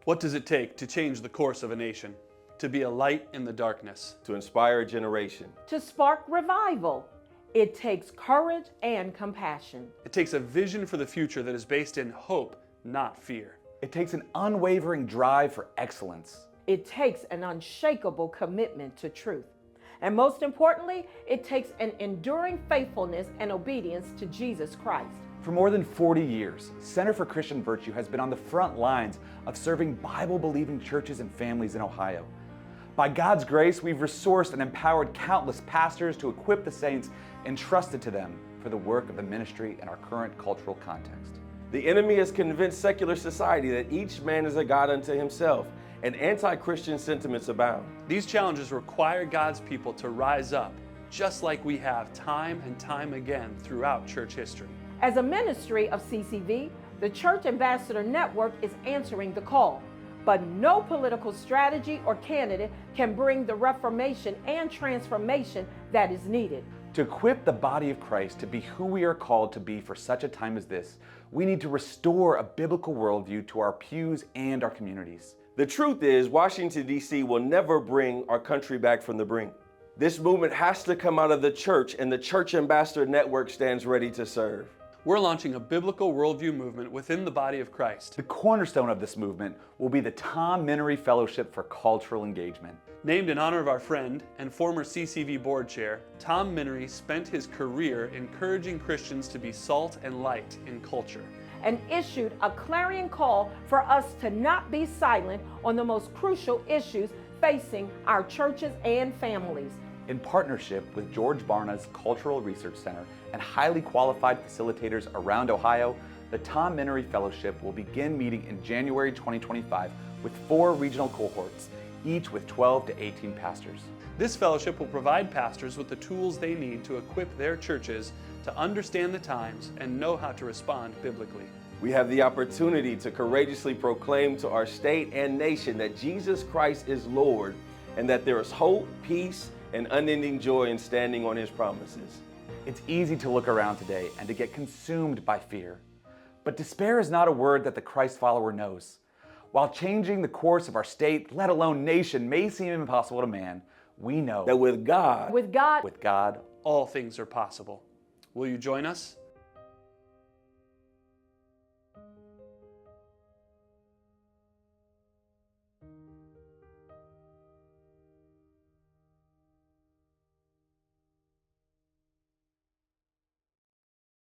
What does it take to change the course of a nation? To be a light in the darkness. To inspire a generation. To spark revival. It takes courage and compassion. It takes a vision for the future that is based in hope, not fear. It takes an unwavering drive for excellence. It takes an unshakable commitment to truth. And most importantly, it takes an enduring faithfulness and obedience to Jesus Christ. For more than 40 years, Center for Christian Virtue has been on the front lines of serving Bible-believing churches and families in Ohio. By God's grace, we've resourced and empowered countless pastors to equip the saints entrusted to them for the work of the ministry in our current cultural context. The enemy has convinced secular society that each man is a god unto himself, and anti-Christian sentiments abound. These challenges require God's people to rise up, just like we have time and time again throughout church history. As a ministry of CCV, the Church Ambassador Network is answering the call. But no political strategy or candidate can bring the reformation and transformation that is needed. To equip the body of Christ to be who we are called to be for such a time as this, we need to restore a biblical worldview to our pews and our communities. The truth is, Washington, D.C. will never bring our country back from the brink. This movement has to come out of the church, and the Church Ambassador Network stands ready to serve. We're launching a biblical worldview movement within the body of Christ. The cornerstone of this movement will be the Tom Minnery Fellowship for Cultural Engagement. Named in honor of our friend and former CCV board chair, Tom Minnery spent his career encouraging Christians to be salt and light in culture. And issued a clarion call for us to not be silent on the most crucial issues facing our churches and families. In partnership with George Barna's Cultural Research Center and highly qualified facilitators around Ohio, the Tom Minnery Fellowship will begin meeting in January 2025 with 4 regional cohorts, each with 12 to 18 pastors. This fellowship will provide pastors with the tools they need to equip their churches to understand the times and know how to respond biblically. We have the opportunity to courageously proclaim to our state and nation that Jesus Christ is Lord and that there is hope, peace, and unending joy in standing on His promises. It's easy to look around today and to get consumed by fear. But despair is not a word that the Christ follower knows. While changing the course of our state, let alone nation, may seem impossible to man, we know That with God, All things are possible. Will you join us?